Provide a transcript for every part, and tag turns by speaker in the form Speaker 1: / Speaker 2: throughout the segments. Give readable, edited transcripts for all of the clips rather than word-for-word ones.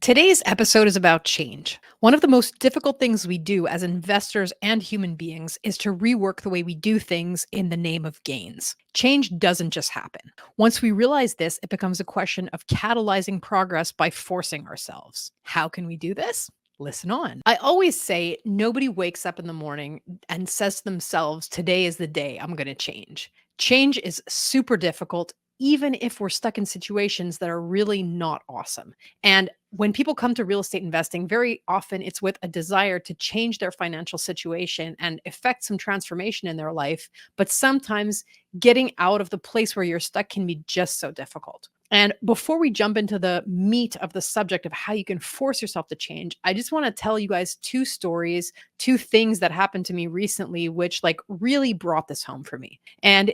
Speaker 1: Today's episode is about change. One of the most difficult things we do as investors and human beings is to rework the way we do things in the name of gains. Change doesn't just happen. Once we realize this, it becomes a question of catalyzing progress by forcing ourselves. How can we do this? Listen on. I always say nobody wakes up in the morning and says to themselves, today is the day I'm going to change. Change is super difficult, even if we're stuck in situations that are really not awesome. And when people come to real estate investing, very often it's with a desire to change their financial situation and effect some transformation in their life. But sometimes getting out of the place where you're stuck can be just so difficult. And before we jump into the meat of the subject of how you can force yourself to change, I just want to tell you guys two stories, two things that happened to me recently, which really brought this home for me. And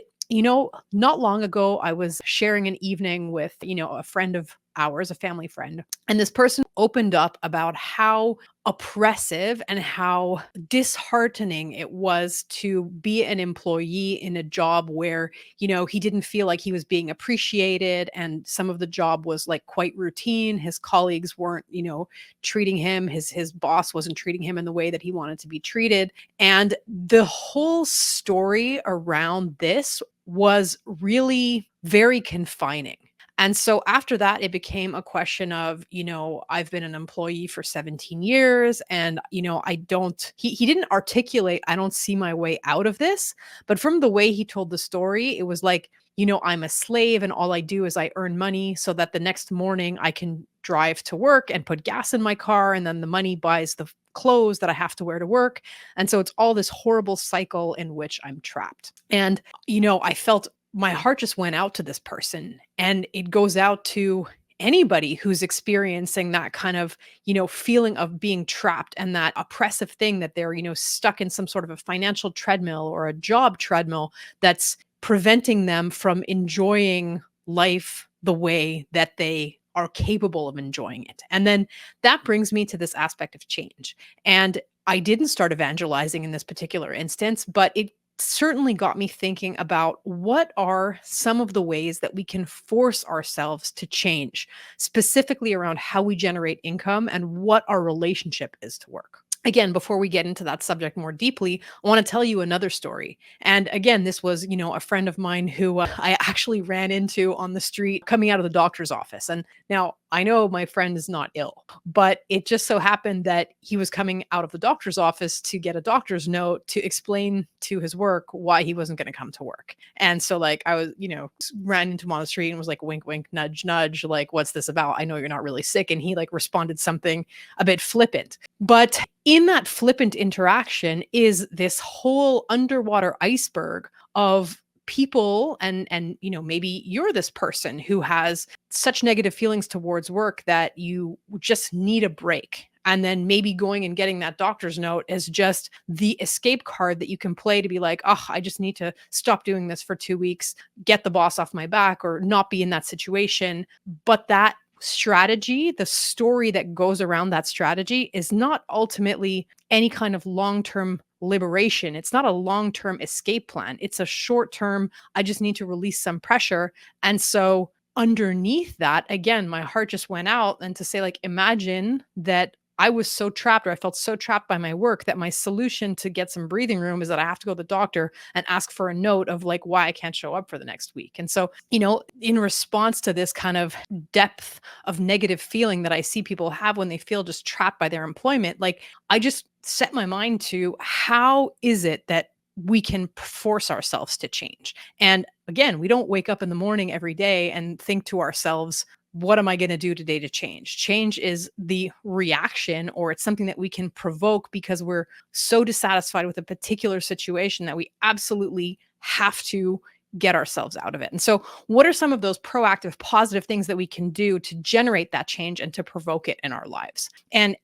Speaker 1: not long ago, I was sharing an evening with, a friend of ours, a family friend, and this person opened up about how oppressive and how disheartening it was to be an employee in a job where, he didn't feel like he was being appreciated. And some of the job was quite routine. His colleagues weren't, treating him, his boss wasn't treating him in the way that he wanted to be treated. And the whole story around this was really very confining. And so after that, it became a question of, I've been an employee for 17 years and, he didn't articulate, I don't see my way out of this. But from the way he told the story, it was like, I'm a slave and all I do is I earn money so that the next morning I can drive to work and put gas in my car. And then the money buys the clothes that I have to wear to work. And so it's all this horrible cycle in which I'm trapped. And, I felt my heart just went out to this person, and it goes out to anybody who's experiencing that kind of, feeling of being trapped and that oppressive thing that they're, stuck in some sort of a financial treadmill or a job treadmill that's preventing them from enjoying life the way that they are capable of enjoying it. And then that brings me to this aspect of change. And I didn't start evangelizing in this particular instance, but it certainly got me thinking about what are some of the ways that we can force ourselves to change, specifically around how we generate income and what our relationship is to work. Again, before we get into that subject more deeply, I want to tell you another story. And again, this was, a friend of mine who I actually ran into on the street coming out of the doctor's office. And now I know my friend is not ill, but it just so happened that he was coming out of the doctor's office to get a doctor's note to explain to his work why he wasn't going to come to work. And so I was, ran into him on the street and was like, wink, wink, nudge, nudge, what's this about? I know you're not really sick. And he responded something a bit flippant. But in that flippant interaction is this whole underwater iceberg of people and maybe you're this person who has such negative feelings towards work that you just need a break. And then maybe going and getting that doctor's note is just the escape card that you can play to be like, oh, I just need to stop doing this for 2 weeks, get the boss off my back, or not be in that situation. But that strategy, the story that goes around that strategy, is not ultimately any kind of long-term liberation. It's not a long-term escape plan. It's a short-term, I just need to release some pressure. And so underneath that, again, my heart just went out and to say, imagine that I was so trapped, or I felt so trapped by my work, that my solution to get some breathing room is that I have to go to the doctor and ask for a note of why I can't show up for the next week. And so, in response to this kind of depth of negative feeling that I see people have when they feel just trapped by their employment, I just set my mind to how is it that we can force ourselves to change. And again, we don't wake up in the morning every day and think to ourselves, what am I going to do today to change? Change is the reaction, or it's something that we can provoke because we're so dissatisfied with a particular situation that we absolutely have to get ourselves out of it. And so what are some of those proactive, positive things that we can do to generate that change and to provoke it in our lives? And,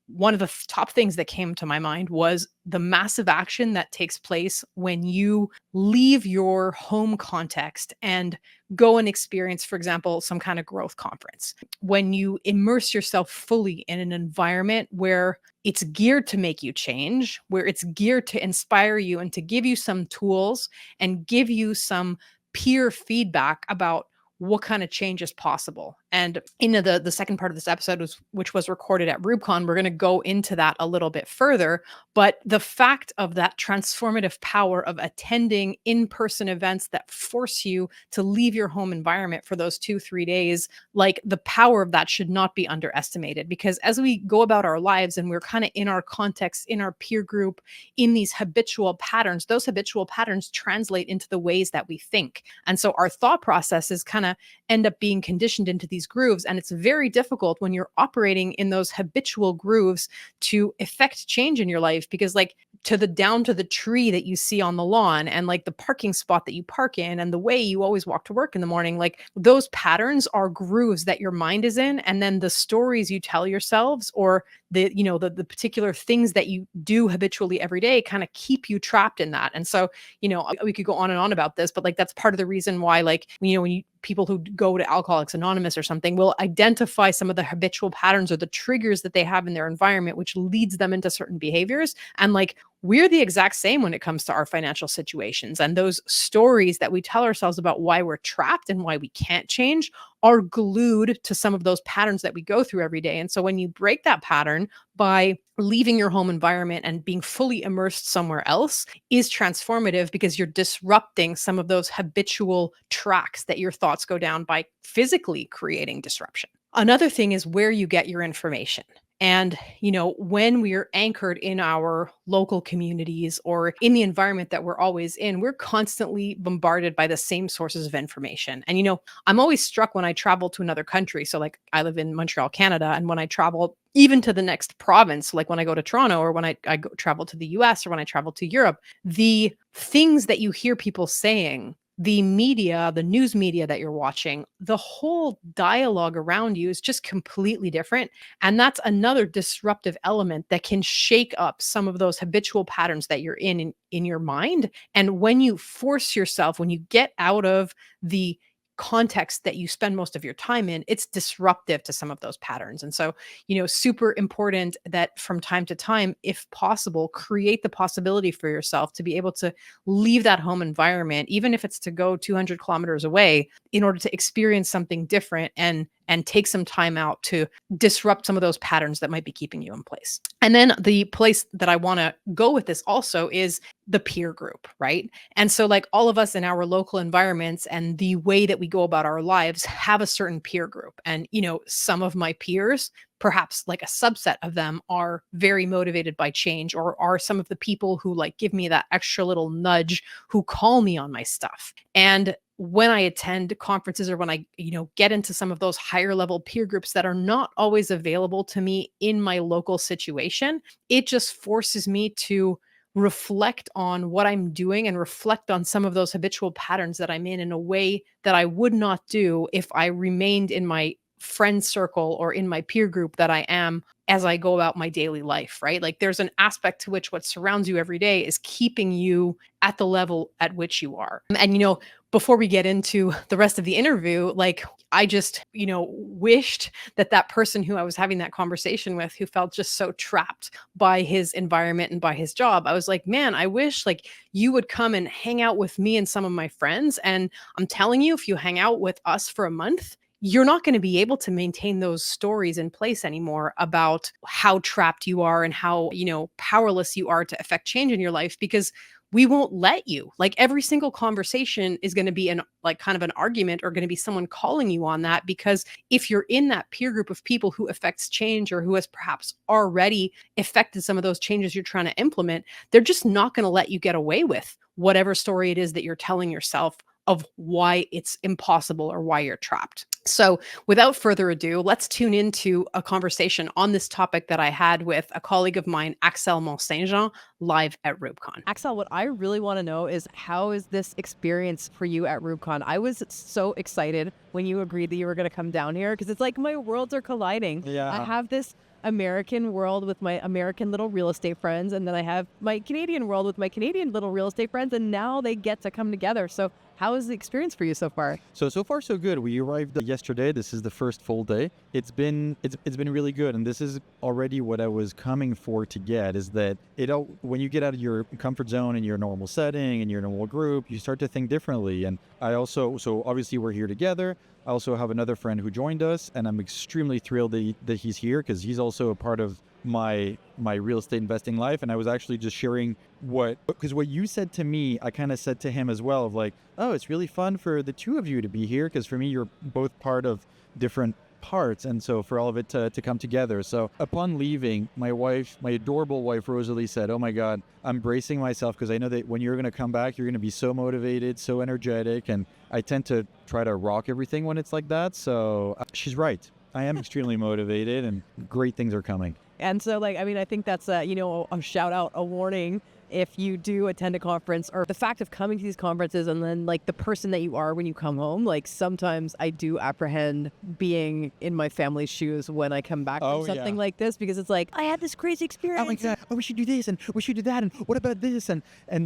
Speaker 1: one of the top things that came to my mind was the massive action that takes place when you leave your home context and go and experience, for example, some kind of growth conference. When you immerse yourself fully in an environment where it's geared to make you change, where it's geared to inspire you and to give you some tools and give you some peer feedback about what kind of change is possible. And in the second part of this episode, which was recorded at REWBCON, we're going to go into that a little bit further. But the fact of that transformative power of attending in-person events that force you to leave your home environment for those 2-3 days, like the power of that should not be underestimated. Because as we go about our lives and we're kind of in our context, in our peer group, in these habitual patterns, those habitual patterns translate into the ways that we think. And so our thought processes kind of end up being conditioned into these grooves. And it's very difficult when you're operating in those habitual grooves to effect change in your life, because like down to the tree that you see on the lawn, and like the parking spot that you park in, and the way you always walk to work in the morning, like those patterns are grooves that your mind is in. And then the stories you tell yourselves, or the particular things that you do habitually every day, kind of keep you trapped in that. And so, we could go on and on about this, but like that's part of the reason why, like, people who go to Alcoholics Anonymous or something will identify some of the habitual patterns or the triggers that they have in their environment, which leads them into certain behaviors. And like, we're the exact same when it comes to our financial situations. And those stories that we tell ourselves about why we're trapped and why we can't change are glued to some of those patterns that we go through every day. And so when you break that pattern by leaving your home environment and being fully immersed somewhere else is transformative, because you're disrupting some of those habitual tracks that your thoughts go down by physically creating disruption. Another thing is where you get your information. And, when we're anchored in our local communities or in the environment that we're always in, we're constantly bombarded by the same sources of information. And, I'm always struck when I travel to another country. So like I live in Montreal, Canada. And when I travel even to the next province, like when I go to Toronto, or when I go travel to the US, or when I travel to Europe, the things that you hear people saying, the media, the news media that you're watching, the whole dialogue around you is just completely different. And that's another disruptive element that can shake up some of those habitual patterns that you're in your mind. And when you force yourself, when you get out of the context that you spend most of your time in, it's disruptive to some of those patterns. And so, super important that from time to time, if possible, create the possibility for yourself to be able to leave that home environment, even if it's to go 200 kilometers away, in order to experience something different and take some time out to disrupt some of those patterns that might be keeping you in place. And then the place that I want to go with this also is the peer group, right? And so like all of us in our local environments and the way that we go about our lives have a certain peer group. And, some of my peers, perhaps like a subset of them, are very motivated by change, or are some of the people who like give me that extra little nudge, who call me on my stuff. And when I attend conferences, or when I, get into some of those higher level peer groups that are not always available to me in my local situation, it just forces me to reflect on what I'm doing and reflect on some of those habitual patterns that I'm in a way that I would not do if I remained in my friend circle or in my peer group that I am as I go about my daily life, right? Like there's an aspect to which what surrounds you every day is keeping you at the level at which you are. And, before we get into the rest of the interview, like I just, wished that person who I was having that conversation with, who felt just so trapped by his environment and by his job, I was like, man, I wish like you would come and hang out with me and some of my friends. And I'm telling you, if you hang out with us for a month, you're not going to be able to maintain those stories in place anymore about how trapped you are and how, powerless you are to affect change in your life, because we won't let you. Like every single conversation is going to be kind of an argument, or going to be someone calling you on that, because if you're in that peer group of people who affects change, or who has perhaps already affected some of those changes you're trying to implement, they're just not going to let you get away with whatever story it is that you're telling yourself of why it's impossible or why you're trapped. So without further ado, let's tune into a conversation on this topic that I had with a colleague of mine, Axel Mont-Saint-Jean, live at REWBCON. Axel, what I really want to know is, how is this experience for you at REWBCON? I was so excited when you agreed that you were going to come down here, because it's like my worlds are colliding.
Speaker 2: Yeah.
Speaker 1: I have this American world with my American little real estate friends, and then I have my Canadian world with my Canadian little real estate friends, and now they get to come together. So how is the experience for you so far?
Speaker 2: So far so good. We arrived yesterday. This is the first full day. It's been really good, and this is already what I was coming for to get, is that when you get out of your comfort zone in your normal setting, in your normal group, you start to think differently. And I also, so obviously we're here together, I also have another friend who joined us, and I'm extremely thrilled that he's here because he's also a part of my real estate investing life. And I was actually just sharing because what you said to me, I kind of said to him as well, of like, oh, it's really fun for the two of you to be here because for me, you're both part of different parts, and so for all of it to come together. So upon leaving, my adorable wife Rosalie said, oh my god, I'm bracing myself because I know that when you're going to come back, you're going to be so motivated, so energetic, and I tend to try to rock everything when it's like that. So she's right, I am extremely motivated and great things are coming.
Speaker 3: And so, like, I mean, I think that's a shout out, a warning. If you do attend a conference, or the fact of coming to these conferences and then like the person that you are when you come home, like sometimes I do apprehend being in my family's shoes when I come back from something like this, because it's like, I had this crazy experience.
Speaker 2: Oh my god, oh, we should do this and we should do that, and what about this, and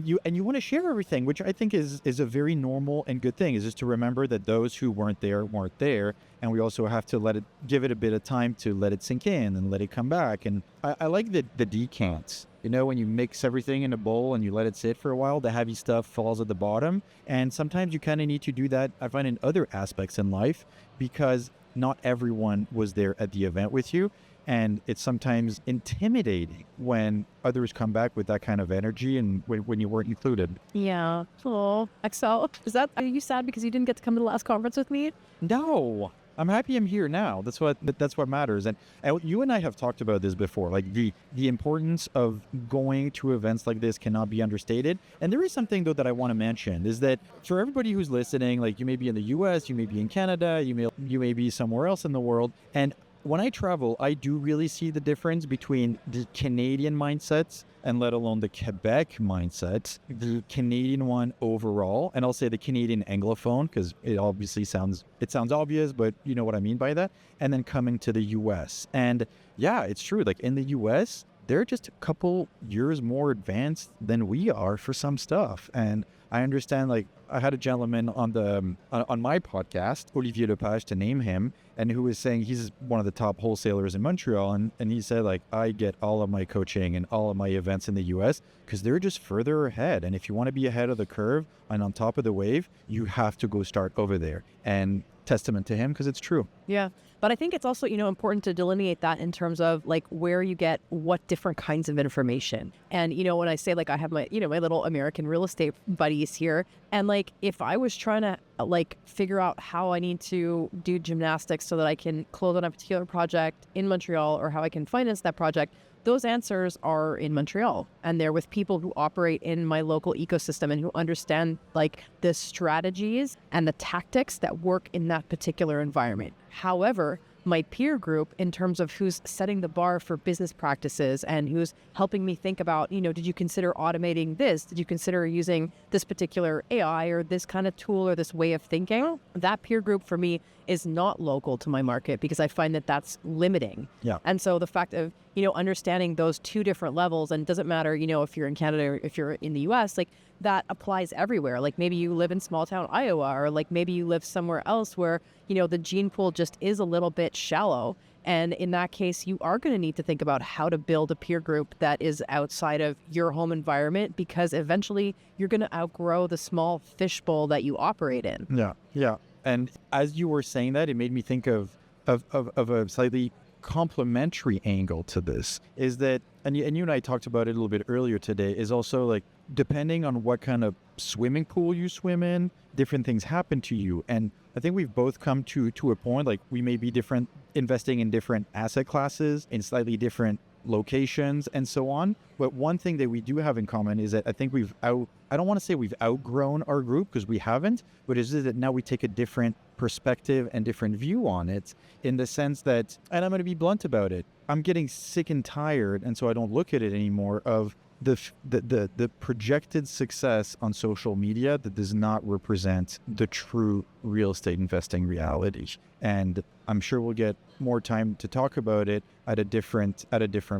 Speaker 2: you want to share everything, which I think is a very normal and good thing, is just to remember that those who weren't there, and we also have to give it a bit of time to let it sink in and let it come back. And I like the decants. You know, when you mix everything in a bowl and you let it sit for a while, the heavy stuff falls at the bottom. And sometimes you kind of need to do that, I find, in other aspects in life, because not everyone was there at the event with you. And it's sometimes intimidating when others come back with that kind of energy and when you weren't included.
Speaker 3: Yeah. Oh, Excel. Are you sad because you didn't get to come to the last conference with me?
Speaker 2: No. I'm happy I'm here now. That's what matters. And you and I have talked about this before. Like the importance of going to events like this cannot be understated. And there is something though that I want to mention, is that for everybody who's listening, like you may be in the US, you may be in Canada, you may be somewhere else in the world. And when I travel, I do really see the difference between the Canadian mindsets and let alone the Quebec mindset, the Canadian one overall, and I'll say the Canadian Anglophone because it obviously sounds obvious, but you know what I mean by that. And then coming to the US. And yeah, it's true. Like in the US, they're just a couple years more advanced than we are for some stuff. And I understand, like, I had a gentleman on my podcast, Olivier Lepage, to name him, and who was saying he's one of the top wholesalers in Montreal. And he said, like, I get all of my coaching and all of my events in the US because they're just further ahead. And if you want to be ahead of the curve and on top of the wave, you have to go start over there. And testament to him, because it's true.
Speaker 3: Yeah. But I think it's also, important to delineate that in terms of like where you get what different kinds of information. And, when I say like I have my, my little American real estate buddies here, and like if I was trying to like figure out how I need to do gymnastics so that I can close on a particular project in Montreal, or how I can finance that project, those answers are in Montreal, and they're with people who operate in my local ecosystem and who understand like the strategies and the tactics that work in that particular environment. However, my peer group, in terms of who's setting the bar for business practices and who's helping me think about, did you consider automating this? Did you consider using this particular AI or this kind of tool or this way of thinking? That peer group for me is not local to my market, because I find that that's limiting.
Speaker 2: Yeah.
Speaker 3: And so the fact of, understanding those two different levels, and it doesn't matter, if you're in Canada or if you're in the US, like that applies everywhere. Like maybe you live in small town Iowa, or like maybe you live somewhere else where, the gene pool just is a little bit shallow. And in that case, you are going to need to think about how to build a peer group that is outside of your home environment, because eventually you're going to outgrow the small fishbowl that you operate in.
Speaker 2: Yeah. Yeah. And as you were saying that, it made me think of a slightly complementary angle to this, is that, and you and I talked about it a little bit earlier today, is also like, depending on what kind of swimming pool you swim in, different things happen to you. And I think we've both come to a point, like we may be different, investing in different asset classes, in slightly different locations and so on. But one thing that we do have in common is that I think I don't want to say we've outgrown our group, because we haven't, but it's just that now we take a different perspective and different view on it, in the sense that, and I'm going to be blunt about it, I'm getting sick and tired, and so I don't look at it anymore, of the projected success on social media that does not represent the true real estate investing reality. And I'm sure we'll get more time to talk about it at a different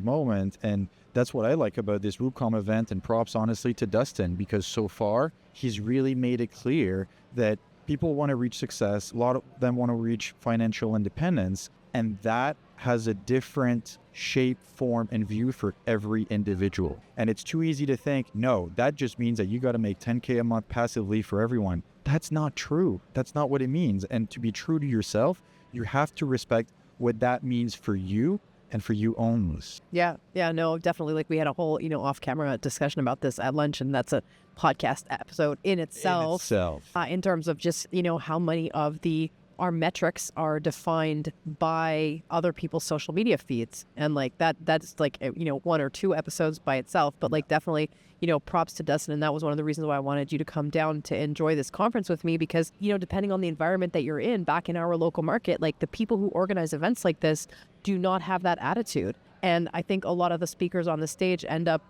Speaker 2: moment. And that's what I like about this REWBCON event, and props honestly to Dustin, because so far he's really made it clear that people want to reach success. A lot of them want to reach financial independence, and that has a different shape, form, and view for every individual. And it's too easy to think, no, that just means that you got to make $10K a month passively for everyone. that's not true. That's not what it means. And to be true to yourself, you have to respect what that means for you and for you only.
Speaker 3: Yeah, no, definitely. Like we had a whole, off camera discussion about this at lunch, and that's a podcast episode in itself. In terms of just, how many of our metrics are defined by other people's social media feeds. And like that's like, 1 or 2 episodes by itself, but like definitely, props to Dustin. And that was one of the reasons why I wanted you to come down to enjoy this conference with me, because, depending on the environment that you're in back in our local market, like the people who organize events like this do not have that attitude. And I think a lot of the speakers on the stage end up,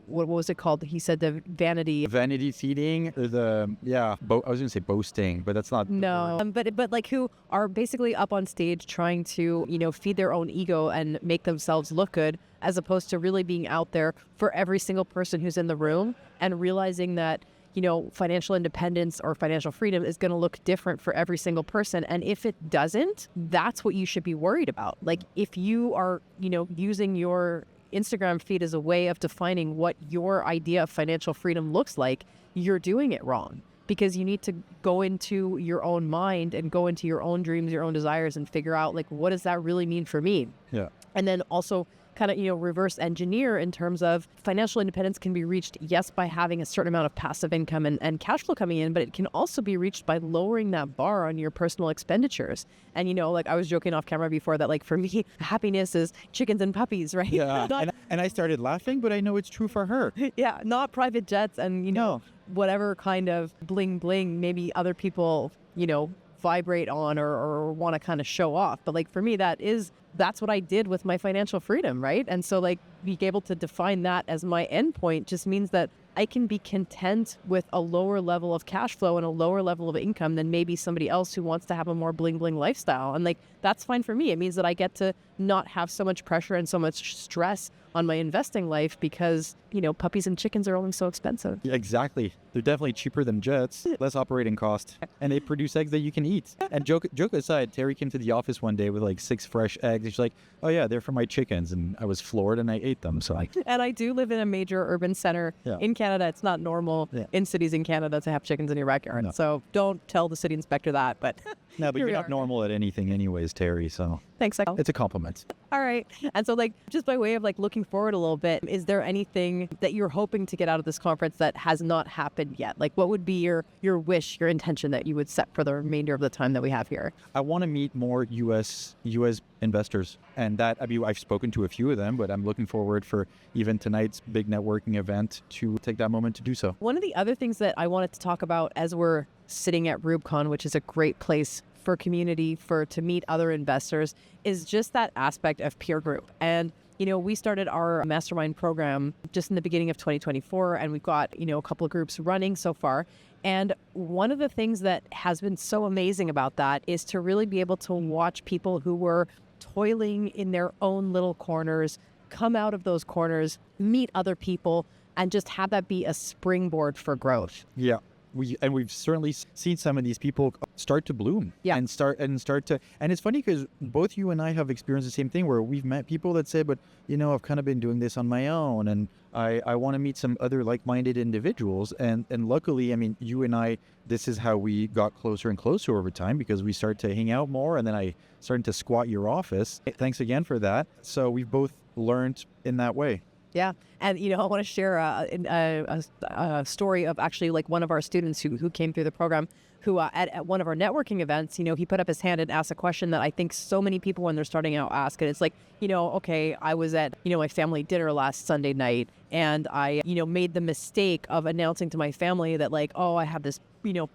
Speaker 3: what was it called? He said the vanity
Speaker 2: feeding, I was going to say boasting, but that's not.
Speaker 3: No, but like who are basically up on stage trying to, feed their own ego and make themselves look good, as opposed to really being out there for every single person who's in the room and realizing that, financial independence or financial freedom is going to look different for every single person. And if it doesn't, that's what you should be worried about. Like if you are, using your Instagram feed as a way of defining what your idea of financial freedom looks like, you're doing it wrong, because you need to go into your own mind and go into your own dreams, your own desires, and figure out like, what does that really mean for me?
Speaker 2: Yeah.
Speaker 3: And then also kind of, reverse engineer in terms of financial independence can be reached, yes, by having a certain amount of passive income and cash flow coming in, but it can also be reached by lowering that bar on your personal expenditures. And, like I was joking off camera before that, like for me, happiness is chickens and puppies, right?
Speaker 2: Yeah. And I started laughing, but I know it's true for her.
Speaker 3: Yeah. Not private jets and, whatever kind of bling bling maybe other people, vibrate on or want to kind of show off. But like for me, that's what I did with my financial freedom, right? And so like being able to define that as my endpoint just means that I can be content with a lower level of cash flow and a lower level of income than maybe somebody else who wants to have a more bling bling lifestyle. And like, that's fine for me. It means that I get to not have so much pressure and so much stress on my investing life because, puppies and chickens are only so expensive.
Speaker 2: Yeah, exactly. They're definitely cheaper than jets, less operating cost, and they produce eggs that you can eat. And joke aside, Terry came to the office one day with like 6 fresh eggs. And she's like, oh yeah, they're for my chickens. And I was floored and I ate them. So
Speaker 3: and I do live in a major urban center in Canada. It's not normal in cities in Canada to have chickens in your backyard. No. So don't tell the city inspector that, but
Speaker 2: no, but you're not normal at anything anyways, Terry. So
Speaker 3: thanks.
Speaker 2: It's a compliment.
Speaker 3: All right. And so like, just by way of like looking forward a little bit, is there anything that you're hoping to get out of this conference that has not happened yet? Like what would be your wish, your intention that you would set for the remainder of the time that we have here?
Speaker 2: I want to meet more U.S. investors. And that, I've spoken to a few of them, but I'm looking forward for even tonight's big networking event to take that moment to do so.
Speaker 3: One of the other things that I wanted to talk about as we're sitting at REWBCON, which is a great place for community, to meet other investors, is just that aspect of peer group. And we started our mastermind program just in the beginning of 2024, and we've got, a couple of groups running so far. And one of the things that has been so amazing about that is to really be able to watch people who were toiling in their own little corners come out of those corners, meet other people, and just have that be a springboard for growth.
Speaker 2: Yeah. We've certainly seen some of these people start to bloom and start to, and it's funny because both you and I have experienced the same thing where we've met people that say, but I've kind of been doing this on my own and I want to meet some other like-minded individuals. And luckily, you and I, this is how we got closer and closer over time because we started to hang out more and then I started to squat your office. Thanks again for that. So we've both learned in that way.
Speaker 3: Yeah. And, I want to share a story of actually like one of our students who came through the program who at one of our networking events, he put up his hand and asked a question that I think so many people when they're starting out ask. And it's like, okay, I was at, my family dinner last Sunday night and I, made the mistake of announcing to my family that like, oh, I have this,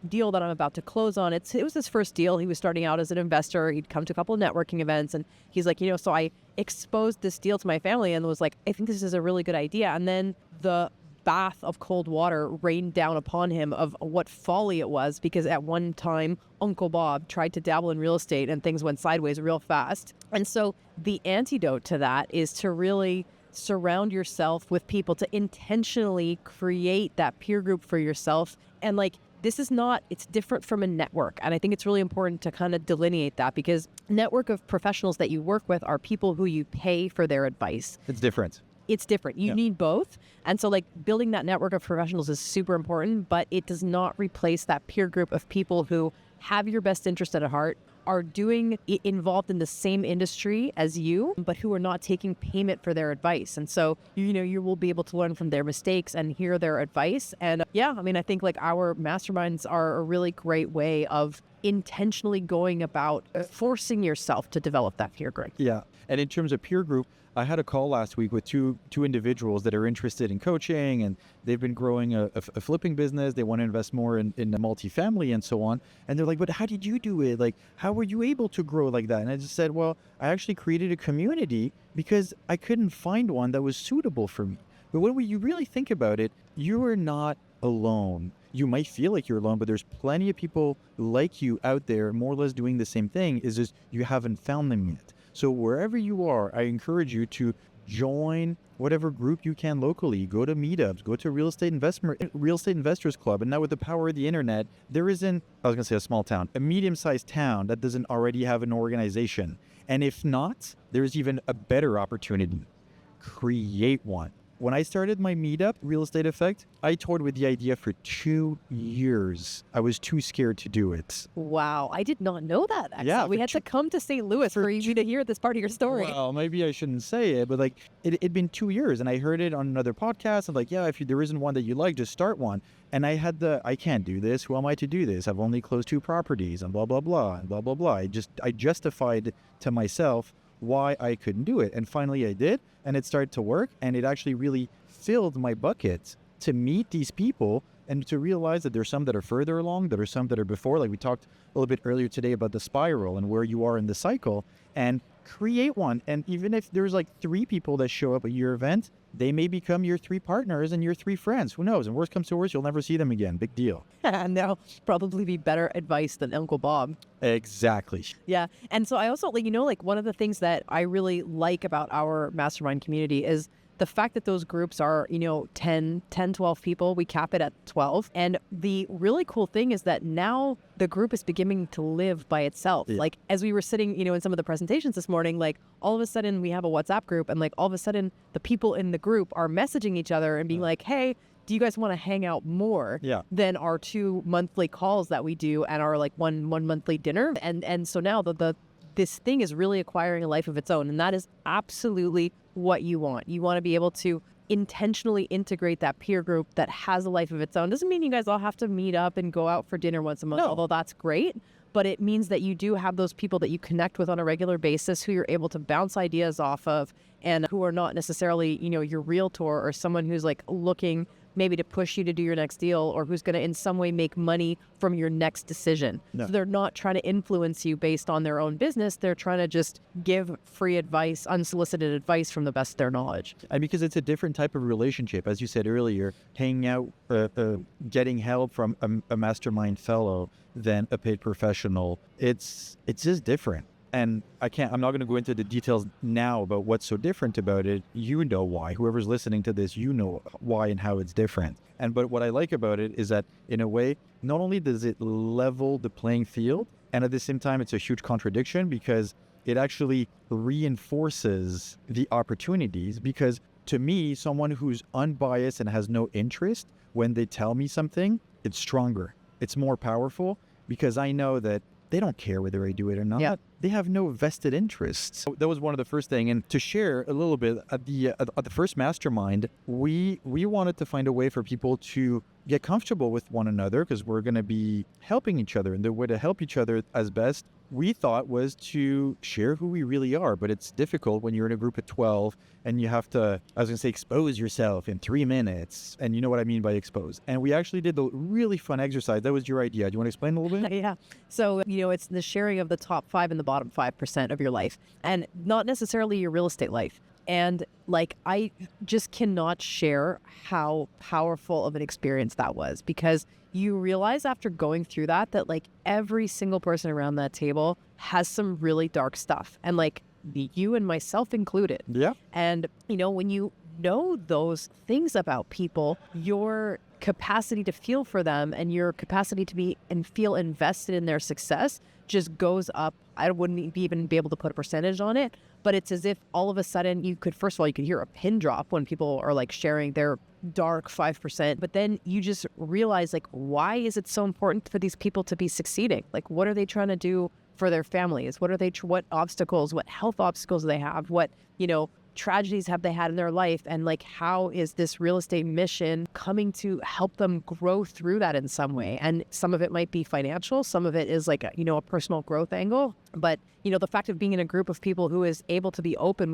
Speaker 3: deal that I'm about to close on. It was his first deal. He was starting out as an investor. He'd come to a couple of networking events and he's like, so I exposed this deal to my family and was like, I think this is a really good idea. And then the bath of cold water rained down upon him of what folly it was, because at one time Uncle Bob tried to dabble in real estate and things went sideways real fast. And so the antidote to that is to really surround yourself with people, to intentionally create that peer group for yourself. And like, it's different from a network. And I think it's really important to kind of delineate that, because network of professionals that you work with are people who you pay for their advice.
Speaker 2: It's different.
Speaker 3: it's different. You
Speaker 2: Yeah.
Speaker 3: need both. And so like building that network of professionals is super important, but it does not replace that peer group of people who have your best interest at heart, are involved in the same industry as you, but who are not taking payment for their advice. And so, you will be able to learn from their mistakes and hear their advice. And yeah, I mean, I think like our masterminds are a really great way of intentionally going about forcing yourself to develop that peer group.
Speaker 2: Yeah. And in terms of peer group, I had a call last week with two individuals that are interested in coaching, and they've been growing a flipping business. They want to invest more in the multifamily and so on. And they're like, but how did you do it? Like, how were you able to grow like that? And I just said, well, I actually created a community because I couldn't find one that was suitable for me. But when you really think about it, you are not alone. You might feel like you're alone, but there's plenty of people like you out there more or less doing the same thing. Is just you haven't found them yet. So wherever you are, I encourage you to join whatever group you can locally. Go to meetups, go to real estate investors club. And now with the power of the internet, there isn't, I was going to say a small town, a medium-sized town that doesn't already have an organization. And if not, there's even a better opportunity. Create one. When I started my meetup, Real Estate Effect, I toured with the idea for 2 years. I was too scared to do it.
Speaker 3: Wow. I did not know that. Actually.
Speaker 2: Yeah,
Speaker 3: We had to come to St. Louis for you to hear this part of your story.
Speaker 2: Well, maybe I shouldn't say it, but like it'd been 2 years, and I heard it on another podcast. And like, yeah, if there isn't one that you like, just start one. And I can't do this. Who am I to do this? I've only closed 2 properties and blah, blah, blah, and blah, blah, blah. I justified to myself why I couldn't do it. And finally I did, and it started to work, and it actually really filled my bucket to meet these people and to realize that there's some that are further along, there are some that are before. Like we talked a little bit earlier today about the spiral and where you are in the cycle, and create one. And even if there's like 3 people that show up at your event, they may become your 3 partners and your 3 friends. Who knows? And worst comes to worst, you'll never see them again. Big deal.
Speaker 3: And they'll probably be better advice than Uncle Bob.
Speaker 2: Exactly.
Speaker 3: Yeah. And so I also, like one of the things that I really like about our mastermind community is the fact that those groups are, 10, 12 people. We cap it at 12. And the really cool thing is that now the group is beginning to live by itself.
Speaker 2: Yeah.
Speaker 3: Like as we were sitting, in some of the presentations this morning, like all of a sudden we have a WhatsApp group, and like all of a sudden the people in the group are messaging each other and being like, hey, do you guys want to hang out more than our 2 monthly calls that we do and our like one monthly dinner? And so now this thing is really acquiring a life of its own. And that is absolutely what you want. You want to be able to intentionally integrate that peer group that has a life of its own. Doesn't mean you guys all have to meet up and go out for dinner once a month, although that's great. But it means that you do have those people that you connect with on a regular basis who you're able to bounce ideas off of, and who are not necessarily, your realtor or someone who's like looking maybe to push you to do your next deal, or who's going to in some way make money from your next decision.
Speaker 2: No.
Speaker 3: So they're not trying to influence you based on their own business. They're trying to just give free advice, unsolicited advice from the best of their knowledge.
Speaker 2: And because it's a different type of relationship, as you said earlier, hanging out, getting help from a mastermind fellow than a paid professional, it's just different. And I'm not going to go into the details now about what's so different about it. You know why. Whoever's listening to this, you know why and how it's different. But what I like about it is that, in a way, not only does it level the playing field, and at the same time, it's a huge contradiction because it actually reinforces the opportunities. Because to me, someone who's unbiased and has no interest, when they tell me something, it's stronger. It's more powerful because I know that they don't care whether I do it or not.
Speaker 3: Yeah.
Speaker 2: They have no vested interests. So that was one of the first things. And to share a little bit, at the first mastermind, we wanted to find a way for people to get comfortable with one another, because we're going to be helping each other. And the way to help each other as best, we thought, was to share who we really are. But it's difficult when you're in a group of 12 and you have to, I was going to say, expose yourself in 3 minutes. And you know what I mean by expose. And we actually did a really fun exercise. That was your idea. Do you want to explain a little bit?
Speaker 3: Yeah. So, it's the sharing of the top 5 and the bottom 5% of your life, and not necessarily your real estate life. And like, I just cannot share how powerful of an experience that was, because you realize after going through that like every single person around that table has some really dark stuff, and like you and myself included.
Speaker 2: Yeah.
Speaker 3: And, when you know those things about people, your capacity to feel for them and your capacity to be and feel invested in their success just goes up. I wouldn't even be able to put a percentage on it, but it's as if all of a sudden you could, first of all, you could hear a pin drop when people are like sharing their dark 5%, but then you just realize like, why is it so important for these people to be succeeding? Like, what are they trying to do for their families? What are they, what obstacles, what health obstacles do they have? What, tragedies have they had in their life? And like, how is this real estate mission coming to help them grow through that in some way? And some of it might be financial. Some of it is like, a personal growth angle. But, the fact of being in a group of people who is able to be open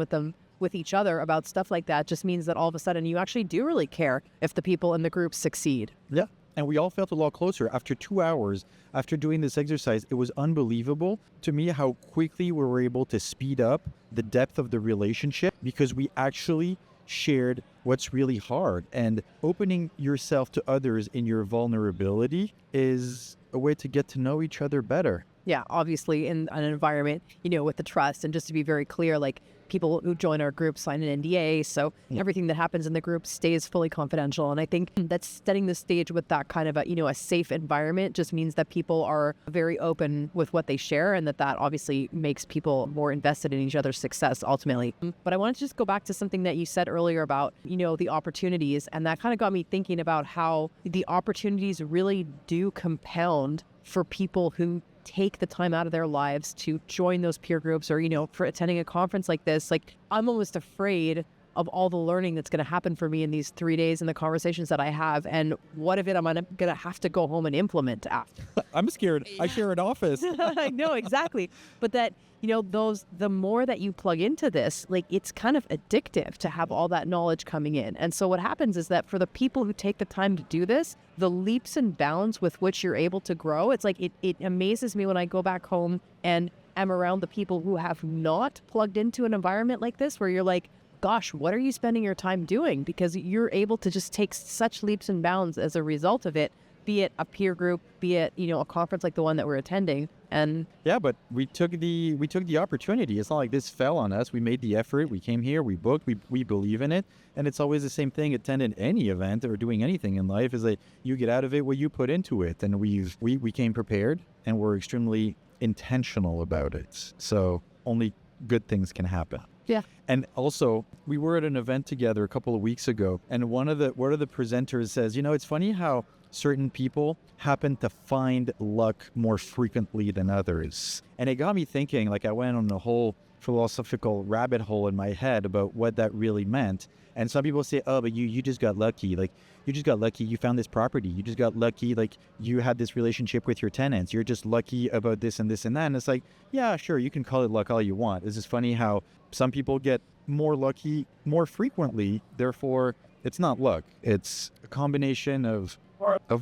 Speaker 3: with each other about stuff like that just means that all of a sudden you actually do really care if the people in the group succeed.
Speaker 2: Yeah. And we all felt a lot closer. After 2 hours, after doing this exercise, it was unbelievable to me how quickly we were able to speed up the depth of the relationship because we actually shared what's really hard. And opening yourself to others in your vulnerability is a way to get to know each other better.
Speaker 3: Yeah, obviously in an environment, with the trust. And just to be very clear, like people who join our group sign an NDA. So everything that happens in the group stays fully confidential. And I think that's setting the stage with that kind of a safe environment just means that people are very open with what they share and that obviously makes people more invested in each other's success ultimately. But I wanted to just go back to something that you said earlier about, the opportunities. And that kind of got me thinking about how the opportunities really do compound for people who take the time out of their lives to join those peer groups or, for attending a conference like this. Like, I'm almost afraid of all the learning that's going to happen for me in these 3 days and the conversations that I have. And what of it I'm going to have to go home and implement after.
Speaker 2: I'm scared. Yeah. I share an office.
Speaker 3: I know, exactly. But that, the more that you plug into this, like, it's kind of addictive to have all that knowledge coming in. And so what happens is that for the people who take the time to do this, the leaps and bounds with which you're able to grow, it's like, it amazes me when I go back home and am around the people who have not plugged into an environment like this, where you're like, gosh, what are you spending your time doing? Because you're able to just take such leaps and bounds as a result of it, be it a peer group, be it, a conference like the one that we're attending. And
Speaker 2: yeah, but we took the opportunity. It's not like this fell on us. We made the effort. We came here, we booked, we believe in it. And it's always the same thing. Attending any event or doing anything in life is like, you get out of it what you put into it. And we came prepared and we're extremely intentional about it. So only good things can happen.
Speaker 3: Yeah.
Speaker 2: And also, we were at an event together a couple of weeks ago, and one of the presenters says, it's funny how certain people happen to find luck more frequently than others. And it got me thinking, like, I went on a whole philosophical rabbit hole in my head about what that really meant. And some people say, oh, but you just got lucky. Like, you just got lucky. You found this property. You just got lucky. Like, you had this relationship with your tenants. You're just lucky about this and this and that. And it's like, yeah, sure, you can call it luck all you want. It's just funny how some people get more lucky more frequently. Therefore, it's not luck. It's a combination of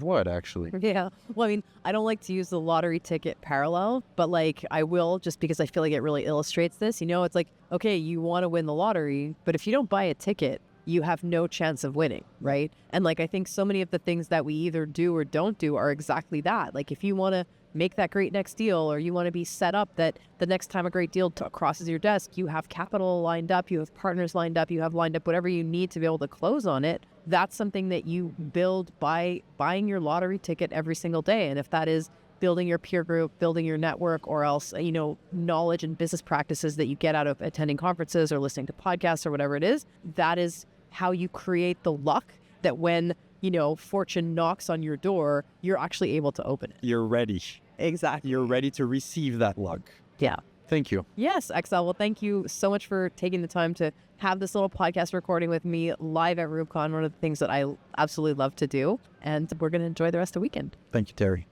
Speaker 2: what, actually?
Speaker 3: Yeah. Well, I mean, I don't like to use the lottery ticket parallel, but like I will, just because I feel like it really illustrates this. It's like, okay, you want to win the lottery, but if you don't buy a ticket, you have no chance of winning, right? And like, I think so many of the things that we either do or don't do are exactly that. Like, if you want to make that great next deal, or you want to be set up that the next time a great deal crosses your desk, you have capital lined up, you have partners lined up, you have lined up whatever you need to be able to close on it. That's something that you build by buying your lottery ticket every single day. And if that is building your peer group, building your network, or else, knowledge and business practices that you get out of attending conferences or listening to podcasts or whatever it is, that is how you create the luck that when, fortune knocks on your door, you're actually able to open it.
Speaker 2: You're ready.
Speaker 3: Exactly.
Speaker 2: You're ready to receive that luck.
Speaker 3: Yeah.
Speaker 2: Thank you.
Speaker 3: Yes, Excel. Well, thank you so much for taking the time to have this little podcast recording with me live at REWBCON, one of the things that I absolutely love to do. And we're going to enjoy the rest of the weekend.
Speaker 2: Thank you, Terry.